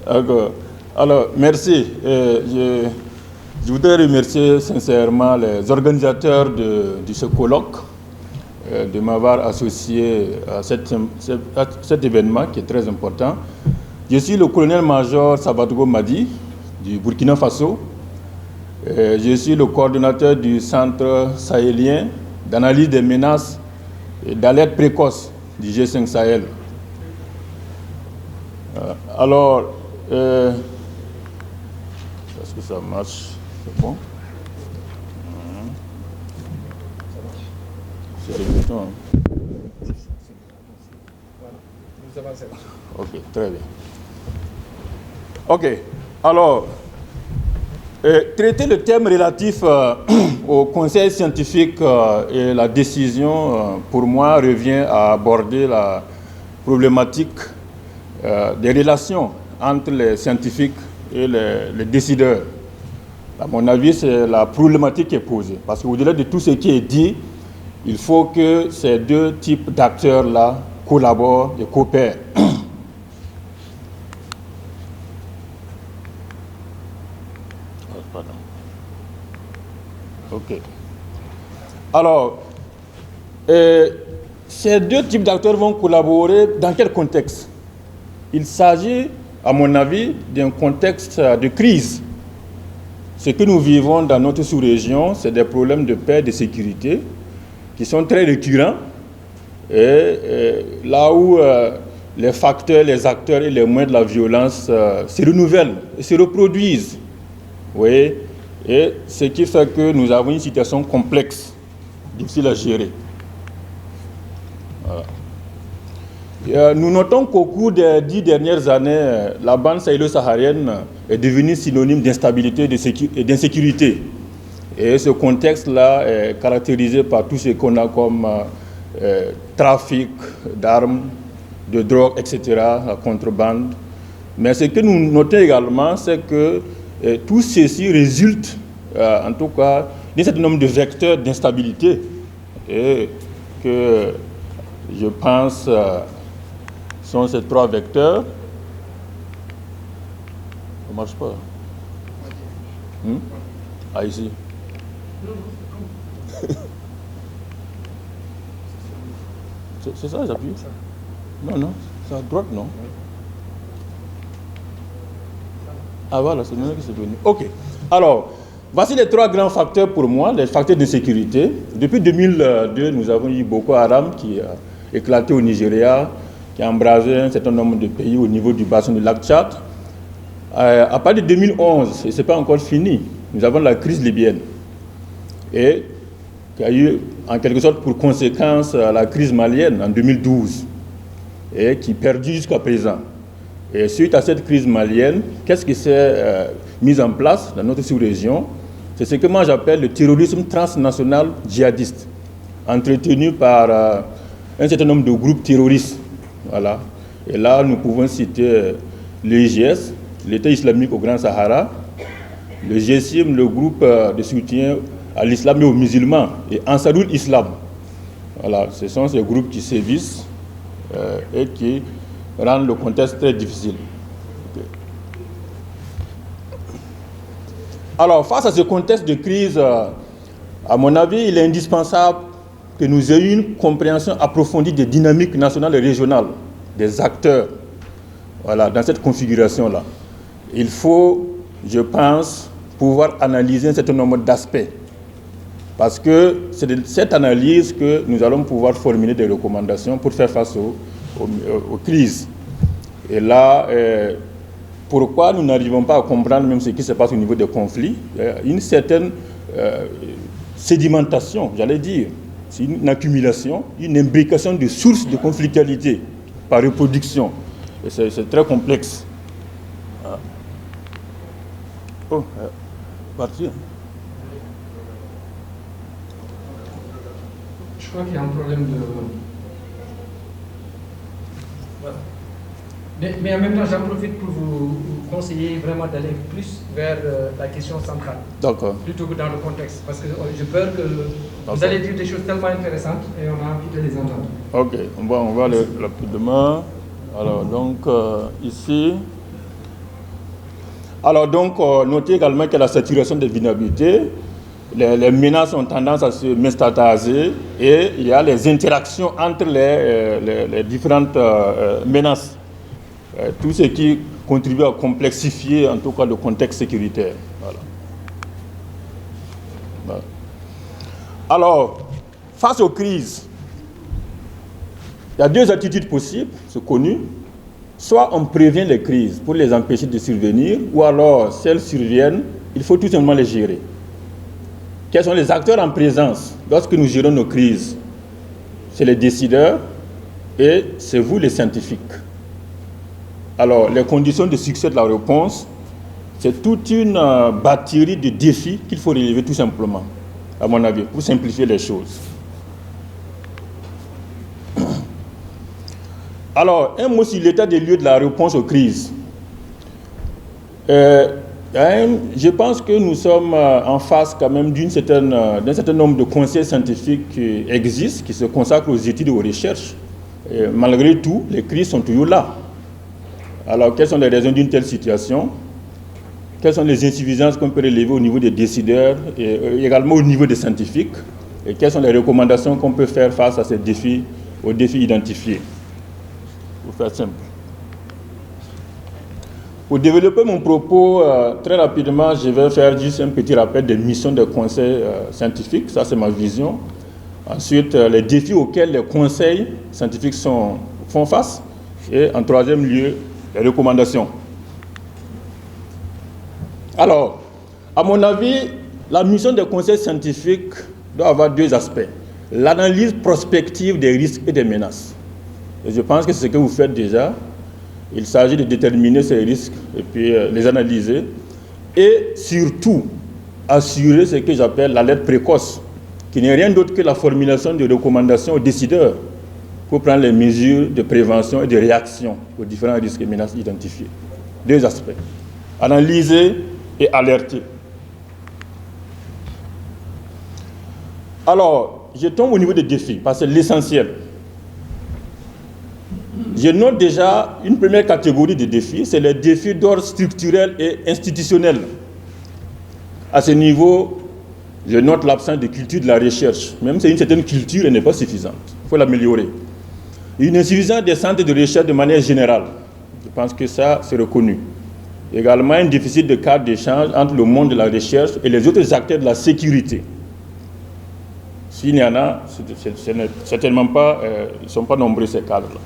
D'accord. Alors, merci. Je voudrais remercier sincèrement les organisateurs de ce colloque de m'avoir associé à cet événement qui est très important. Je suis le colonel-major Sabadogo Madi du Burkina Faso. Je suis le coordonnateur du Centre sahélien d'analyse des menaces et d'alerte précoce du G5 Sahel. Alors, est-ce que ça marche? C'est bon? C'est le bouton. Ok, très bien. Ok, alors, traiter le thème relatif au conseil scientifique et la décision, pour moi, revient à aborder la problématique des relations entre les scientifiques et les décideurs. À mon avis, c'est la problématique qui est posée. Parce qu'au-delà de tout ce qui est dit, il faut que ces deux types d'acteurs-là collaborent et coopèrent. Pardon. OK. Alors, ces deux types d'acteurs vont collaborer dans quel contexte? Il s'agit, à mon avis, d'un contexte de crise. Ce que nous vivons dans notre sous-région, c'est des problèmes de paix et de sécurité qui sont très récurrents. Et là où les facteurs, les acteurs et les moyens de la violence se renouvellent et se reproduisent. Oui. Et ce qui fait que nous avons une situation complexe, difficile à gérer. Voilà. Nous notons qu'au cours des 10 dernières années, la bande sahélo-saharienne est devenue synonyme d'instabilité et d'insécurité. Et ce contexte-là est caractérisé par tout ce qu'on a comme trafic d'armes, de drogue, etc., la contrebande. Mais ce que nous notons également, c'est que tout ceci résulte, en tout cas, d'un certain nombre de vecteurs d'instabilité et que je pense sont ces trois vecteurs. Ça ne marche pas. Ah, ici. C'est ça, j'appuie? Non, non, c'est à droite, non? Ah voilà, c'est maintenant que c'est venu. OK. Alors, voici les trois grands facteurs pour moi, les facteurs de sécurité. Depuis 2002, nous avons eu Boko Haram qui a éclaté au Nigeria, qui a embrasé un certain nombre de pays au niveau du bassin du lac Tchad. À partir de 2011, et ce n'est pas encore fini, nous avons la crise libyenne. Et qui a eu en quelque sorte pour conséquence la crise malienne en 2012 et qui perdure jusqu'à présent. Et suite à cette crise malienne, qu'est-ce qui s'est mis en place dans notre sous-région? C'est ce que moi j'appelle le terrorisme transnational djihadiste, entretenu par un certain nombre de groupes terroristes. Voilà. Et là, nous pouvons citer l'EIGS, l'État islamique au Grand Sahara, le GSIM, le groupe de soutien à l'islam et aux musulmans, et Ansarul Islam. Voilà, ce sont ces groupes qui sévissent et qui rendent le contexte très difficile. Okay. Alors, face à ce contexte de crise, à mon avis, il est indispensable que nous ayons une compréhension approfondie des dynamiques nationales et régionales, des acteurs, voilà, dans cette configuration-là. Il faut, je pense, pouvoir analyser un certain nombre d'aspects. Parce que c'est de cette analyse que nous allons pouvoir formuler des recommandations pour faire face aux crises. Et là, pourquoi nous n'arrivons pas à comprendre même ce qui se passe au niveau des conflits? Une certaine sédimentation, j'allais dire. C'est une accumulation, une imbrication de sources de conflictualité par reproduction. Et c'est très complexe. Ah. Oh, parti. Je crois qu'il y a un problème de... Voilà. Mais en même temps, j'en profite pour vous conseiller vraiment d'aller plus vers la question centrale. D'accord. Plutôt que dans le contexte. Parce que j'ai peur que vous allez dire des choses tellement intéressantes et on a envie de les entendre. Ok, on va aller rapidement. Alors, donc, ici, Alors donc, notez également que la saturation des vulnérabilités, les menaces ont tendance à se méstatiser et il y a les interactions entre les différentes menaces. Tout ce qui contribue à complexifier en tout cas le contexte sécuritaire. Voilà. Voilà. Alors, face aux crises, il y a deux attitudes possibles, c'est connu. Soit on prévient les crises pour les empêcher de survenir, ou alors, si elles surviennent, il faut tout simplement les gérer. Quels sont les acteurs en présence lorsque nous gérons nos crises? C'est les décideurs et c'est vous les scientifiques. Alors, les conditions de succès de la réponse, c'est toute une batterie de défis qu'il faut relever tout simplement, à mon avis, pour simplifier les choses. Alors, un mot sur l'état des lieux de la réponse aux crises. Je pense que nous sommes en face quand même d'un certain nombre de conseils scientifiques qui existent, qui se consacrent aux études et aux recherches. Et malgré tout, les crises sont toujours là. Alors, quelles sont les raisons d'une telle situation? Quelles sont les insuffisances qu'on peut relever au niveau des décideurs et également au niveau des scientifiques? Et quelles sont les recommandations qu'on peut faire face à ces défis, aux défis identifiés? Pour faire simple. Pour développer mon propos très rapidement, je vais faire juste un petit rappel des missions des conseils scientifiques. Ça, c'est ma vision. Ensuite, les défis auxquels les conseils scientifiques font face. Et en troisième lieu, les recommandations. Alors, à mon avis, la mission des conseils scientifiques doit avoir deux aspects. L'analyse prospective des risques et des menaces. Et je pense que c'est ce que vous faites déjà. Il s'agit de déterminer ces risques et puis les analyser. Et surtout, assurer ce que j'appelle l'alerte précoce, qui n'est rien d'autre que la formulation de recommandations aux décideurs pour prendre les mesures de prévention et de réaction aux différents risques et menaces identifiés. Deux aspects. Analyser et alerter. Alors, je tombe au niveau des défis, parce que c'est l'essentiel. Je note déjà une première catégorie de défis, c'est les défis d'ordre structurel et institutionnel. À ce niveau, je note l'absence de culture de la recherche. Même si une certaine culture, elle n'est pas suffisante. Il faut l'améliorer. Une insuffisance des centres de recherche de manière générale. Je pense que ça, c'est reconnu. Également, un déficit de cadre d'échange entre le monde de la recherche et les autres acteurs de la sécurité. S'il y en a, ce n'est certainement pas, ils ne sont pas nombreux ces cadres-là.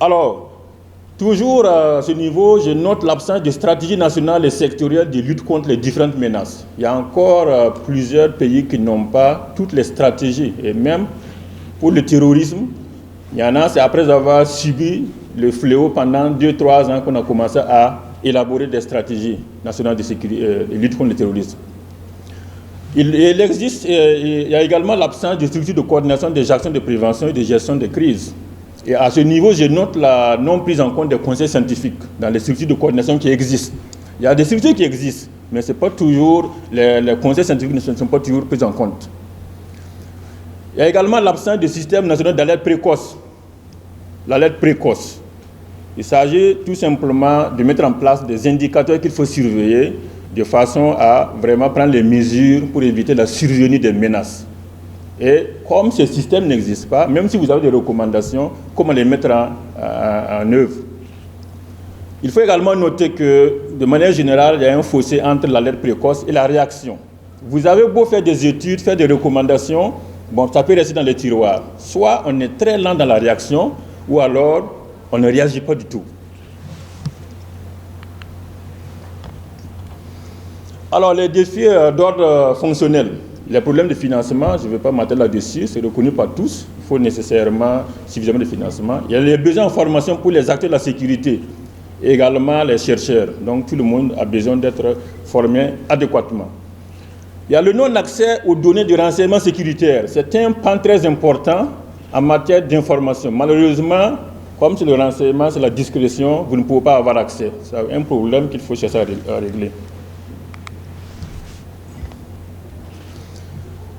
Alors, toujours à ce niveau, je note l'absence de stratégie nationale et sectorielle de lutte contre les différentes menaces. Il y a encore plusieurs pays qui n'ont pas toutes les stratégies. Et même pour le terrorisme, il y en a, c'est après avoir subi le fléau pendant 2-3 ans qu'on a commencé à élaborer des stratégies nationales de sécurité, de lutte contre le terrorisme. Il y a également l'absence de structures de coordination des actions de prévention et de gestion des crises. Et à ce niveau, je note la non prise en compte des conseils scientifiques dans les structures de coordination qui existent. Il y a des structures qui existent, mais c'est pas toujours, les conseils scientifiques ne sont pas toujours pris en compte. Il y a également l'absence de système national d'alerte précoce. L'alerte précoce. Il s'agit tout simplement de mettre en place des indicateurs qu'il faut surveiller de façon à vraiment prendre les mesures pour éviter la survenue des menaces. Et comme ce système n'existe pas, même si vous avez des recommandations, comment les mettre en œuvre? Il faut également noter que, de manière générale, il y a un fossé entre l'alerte précoce et la réaction. Vous avez beau faire des études, faire des recommandations, bon, ça peut rester dans les tiroirs. Soit on est très lent dans la réaction, ou alors on ne réagit pas du tout. Alors, les défis d'ordre fonctionnel. Les problèmes de financement, je ne vais pas m'attarder là-dessus, c'est reconnu par tous. Il faut nécessairement suffisamment de financement. Il y a les besoins en formation pour les acteurs de la sécurité, et également les chercheurs. Donc, tout le monde a besoin d'être formé adéquatement. Il y a le non-accès aux données de renseignement sécuritaire. C'est un pan très important en matière d'information. Malheureusement, comme c'est le renseignement, c'est la discrétion, vous ne pouvez pas avoir accès. C'est un problème qu'il faut chercher à régler.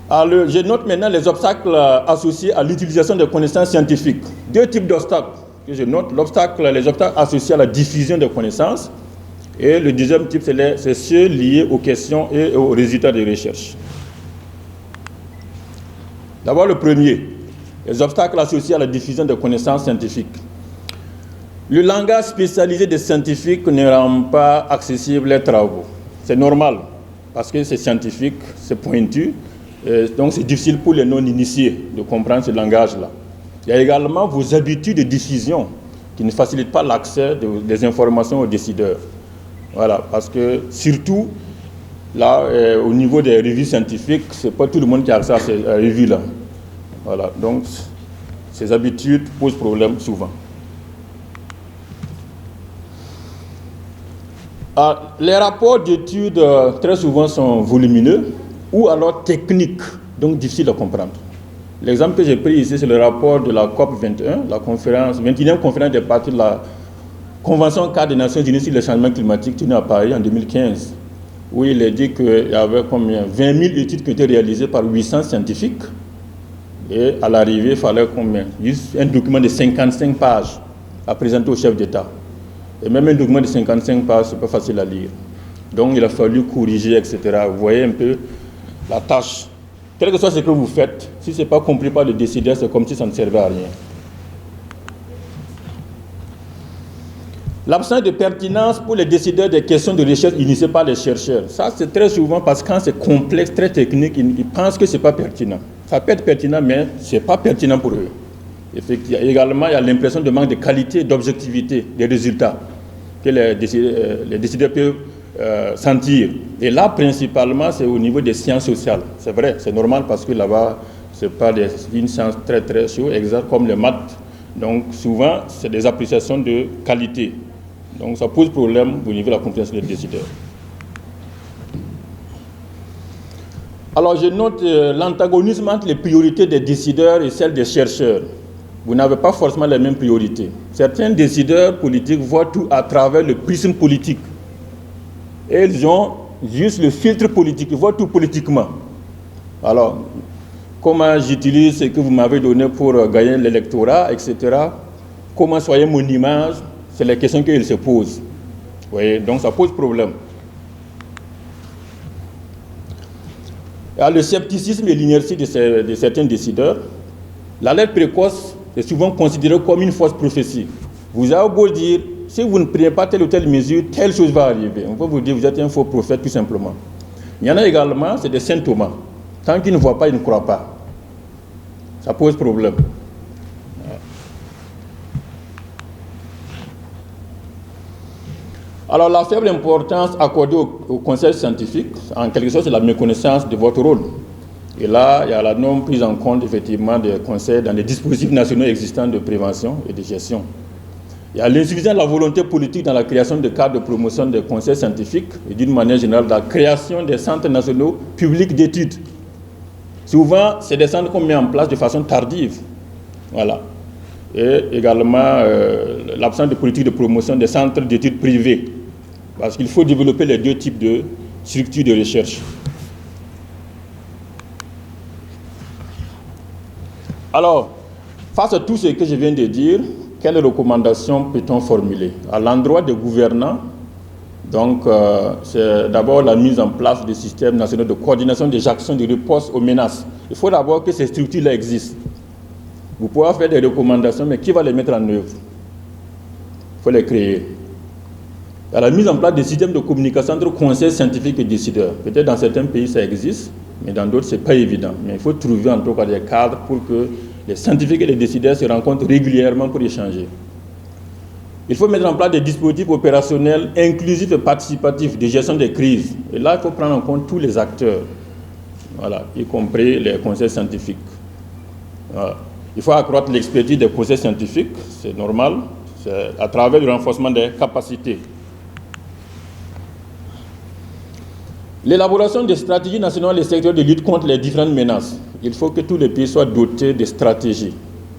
Alors, je note maintenant les obstacles associés à l'utilisation des connaissances scientifiques. Deux types d'obstacles que je note, les obstacles associés à la diffusion des connaissances. Et le deuxième type, c'est ceux liés aux questions et aux résultats des recherches. D'abord, le premier, les obstacles associés à la diffusion des connaissances scientifiques. Le langage spécialisé des scientifiques ne rend pas accessibles les travaux. C'est normal, parce que c'est scientifique, c'est pointu, donc c'est difficile pour les non-initiés de comprendre ce langage-là. Il y a également vos habitudes de diffusion qui ne facilitent pas l'accès des informations aux décideurs. Voilà, parce que surtout, là, au niveau des revues scientifiques, ce n'est pas tout le monde qui a accès à ces revues-là. Voilà, donc ces habitudes posent problème souvent. Les rapports d'études très souvent sont volumineux ou alors techniques, donc difficiles à comprendre. L'exemple que j'ai pris ici, c'est le rapport de la COP 21, la 21e conférence des parties de la Convention cadre des Nations Unies sur le changement climatique tenue à Paris en 2015, où il est dit qu'il y avait combien 20 000 études qui étaient réalisées par 800 scientifiques, et à l'arrivée, il fallait combien? Juste un document de 55 pages à présenter au chef d'État. Et même un document de 55 pages, c'est pas facile à lire. Donc il a fallu corriger, etc. Vous voyez un peu la tâche. Quel que soit ce que vous faites, si ce n'est pas compris par le décideur, c'est comme si ça ne servait à rien. L'absence de pertinence pour les décideurs des questions de recherche initiées par les chercheurs. Ça, c'est très souvent parce que quand c'est complexe, très technique, ils pensent que ce n'est pas pertinent. Ça peut être pertinent, mais ce n'est pas pertinent pour eux. Effectivement, également, il y a l'impression de manque de qualité et d'objectivité des résultats que les décideurs peuvent sentir. Et là, principalement, c'est au niveau des sciences sociales. C'est vrai, c'est normal parce que là-bas, ce n'est pas une science très, très chaude, exact comme les maths. Donc, souvent, c'est des appréciations de qualité. Donc, ça pose problème au niveau de la compréhension des décideurs. Alors, je note l'antagonisme entre les priorités des décideurs et celles des chercheurs. Vous n'avez pas forcément les mêmes priorités. Certains décideurs politiques voient tout à travers le prisme politique. Et ils ont juste le filtre politique, ils voient tout politiquement. Alors, comment j'utilise ce que vous m'avez donné pour gagner l'électorat, etc. Comment soyez mon image, c'est les questions qu'ils se posent. Vous voyez, donc ça pose problème. Il y a le scepticisme et l'inertie de certains décideurs. L'alerte précoce est souvent considérée comme une fausse prophétie. Vous avez beau dire, si vous ne prenez pas telle ou telle mesure, telle chose va arriver. On peut vous dire, vous êtes un faux prophète tout simplement. Il y en a également, c'est des saint Thomas. Tant qu'ils ne voient pas, ils ne croient pas. Ça pose problème. Alors, la faible importance accordée au conseil scientifique, en quelque sorte, c'est la méconnaissance de votre rôle. Et là, il y a la non prise en compte, effectivement, des conseils dans les dispositifs nationaux existants de prévention et de gestion. Il y a l'insuffisance de la volonté politique dans la création de cadres de promotion des conseils scientifiques et d'une manière générale, la création des centres nationaux publics d'études. Souvent, c'est des centres qu'on met en place de façon tardive. Voilà. Et également, l'absence de politique de promotion des centres d'études privés. Parce qu'il faut développer les deux types de structures de recherche. Alors, face à tout ce que je viens de dire, quelles recommandations peut-on formuler? À l'endroit des gouvernants, donc, c'est d'abord la mise en place des systèmes nationaux de coordination des actions de riposte aux menaces. Il faut d'abord que ces structures-là existent. Vous pouvez faire des recommandations, mais qui va les mettre en œuvre? Il faut les créer. Il y a la mise en place des systèmes de communication entre conseils scientifiques et décideurs. Peut-être dans certains pays ça existe, mais dans d'autres ce n'est pas évident. Mais il faut trouver en tout cas des cadres pour que les scientifiques et les décideurs se rencontrent régulièrement pour échanger. Il faut mettre en place des dispositifs opérationnels inclusifs et participatifs de gestion des crises. Et là, il faut prendre en compte tous les acteurs, voilà, y compris les conseils scientifiques. Voilà. Il faut accroître l'expertise des conseils scientifiques, c'est normal, c'est à travers le renforcement des capacités. L'élaboration des stratégies nationales et sectorielles de lutte contre les différentes menaces. Il faut que tous les pays soient dotés de stratégies.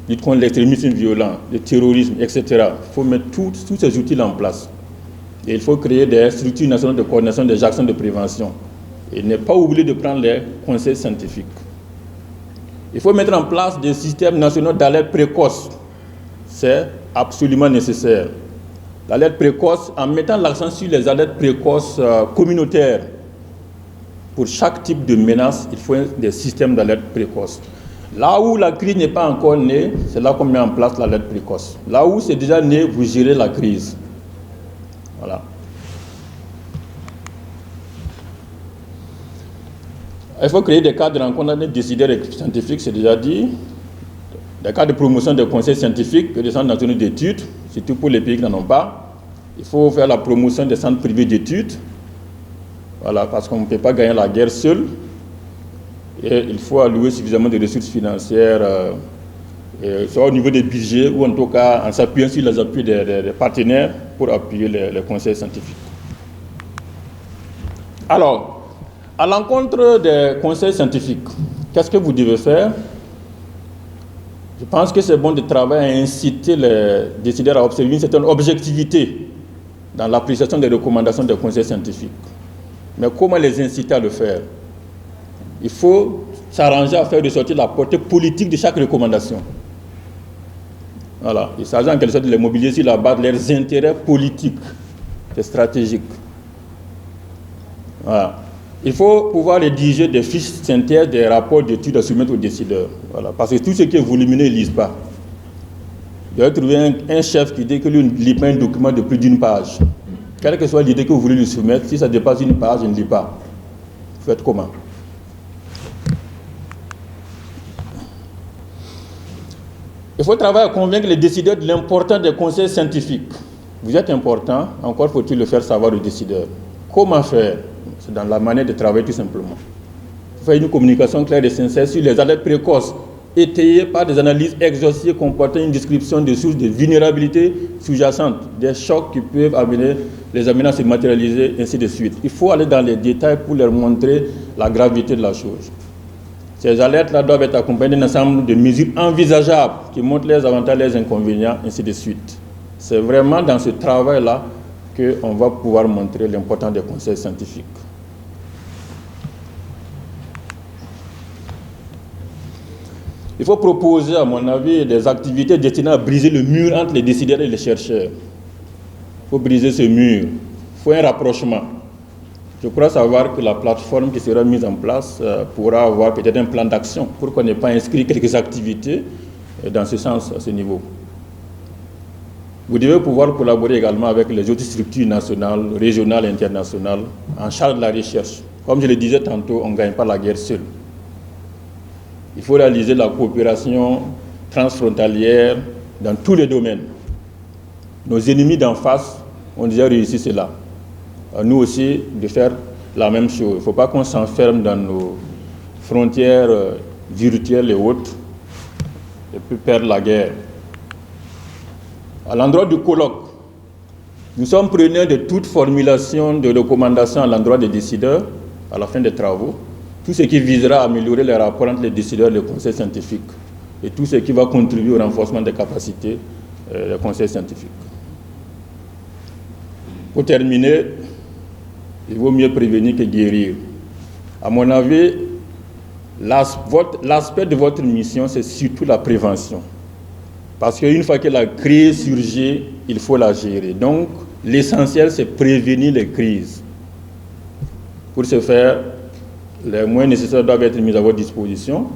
Lutte contre l'extrémisme violent, le terrorisme, etc. Il faut mettre tous ces outils en place. Et il faut créer des structures nationales de coordination des actions de prévention. Et ne pas oublier de prendre les conseils scientifiques. Il faut mettre en place des systèmes nationaux d'alerte précoce. C'est absolument nécessaire. L'alerte précoce, en mettant l'accent sur les alertes précoces communautaires. Pour chaque type de menace, il faut des systèmes d'alerte précoce. Là où la crise n'est pas encore née, c'est là qu'on met en place l'alerte précoce. Là où c'est déjà né, vous gérez la crise. Voilà. Il faut créer des cadres de rencontre avec des décideurs et scientifiques, c'est déjà dit. Des cadres de promotion des conseils scientifiques et des centres nationaux d'études, surtout pour les pays qui n'en ont pas. Il faut faire la promotion des centres privés d'études. Voilà, parce qu'on ne peut pas gagner la guerre seul. Et il faut allouer suffisamment de ressources financières, soit au niveau des budgets ou en tout cas en s'appuyant sur les appuis des partenaires pour appuyer les conseils scientifiques. Alors, à l'encontre des conseils scientifiques, qu'est-ce que vous devez faire? Je pense que c'est bon de travailler à inciter les décideurs à observer une certaine objectivité dans l'appréciation des recommandations des conseils scientifiques. Mais comment les inciter à le faire? Il faut s'arranger à faire ressortir la portée politique de chaque recommandation. Voilà. Il s'agit en quelque sorte de les mobiliser sur la base de leurs intérêts politiques et stratégiques. Voilà. Il faut pouvoir rédiger des fiches synthèses, des rapports d'études à soumettre aux décideurs. Voilà. Parce que tout ce qui est volumineux, ils ne lisent pas. Vous allez trouver un chef qui dit que lui ne lit pas un document de plus d'une page. Quelle que soit l'idée que vous voulez lui soumettre, si ça dépasse une page, je ne lis pas. Vous faites comment? Il faut travailler à convaincre les décideurs de l'importance des conseils scientifiques. Vous êtes important, encore faut-il le faire savoir aux décideurs. Comment faire? C'est dans la manière de travailler tout simplement. Il faut faire une communication claire et sincère sur les alertes précoces, étayées par des analyses exhaustives comportant une description des sources de vulnérabilité sous-jacentes, des chocs qui peuvent les amener à se matérialiser, ainsi de suite. Il faut aller dans les détails pour leur montrer la gravité de la chose. Ces alertes-là doivent être accompagnées d'un ensemble de mesures envisageables qui montrent les avantages, les inconvénients, ainsi de suite. C'est vraiment dans ce travail-là qu'on va pouvoir montrer l'importance des conseils scientifiques. Il faut proposer, à mon avis, des activités destinées à briser le mur entre les décideurs et les chercheurs. Il faut briser ce mur. Il faut un rapprochement. Je crois savoir que la plateforme qui sera mise en place pourra avoir peut-être un plan d'action pour qu'on n'ait pas inscrit quelques activités dans ce sens, à ce niveau. Vous devez pouvoir collaborer également avec les autres structures nationales, régionales et internationales en charge de la recherche. Comme je le disais tantôt, on ne gagne pas la guerre seul. Il faut réaliser la coopération transfrontalière dans tous les domaines. Nos ennemis d'en face ont déjà réussi cela. À nous aussi de faire la même chose. Il ne faut pas qu'on s'enferme dans nos frontières virtuelles et autres et puis perdre la guerre. À l'endroit du colloque, nous sommes preneurs de toute formulation de recommandations à l'endroit des décideurs à la fin des travaux. Tout ce qui visera à améliorer les rapports entre les décideurs et les conseils scientifiques et tout ce qui va contribuer au renforcement des capacités des conseils scientifiques. Pour terminer, il vaut mieux prévenir que guérir. À mon avis, l'aspect de votre mission, c'est surtout la prévention. Parce qu'une fois que la crise surgit, il faut la gérer. Donc, l'essentiel, c'est prévenir les crises. Pour ce faire, les moyens nécessaires doivent être mis à votre disposition.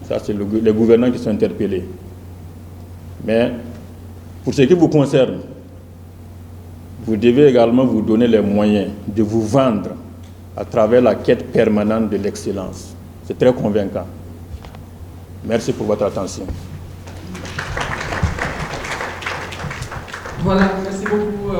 Ça, c'est les gouvernants qui sont interpellés. Mais, pour ce qui vous concerne, vous devez également vous donner les moyens de vous vendre à travers la quête permanente de l'excellence. C'est très convaincant. Merci pour votre attention. Voilà, merci beaucoup.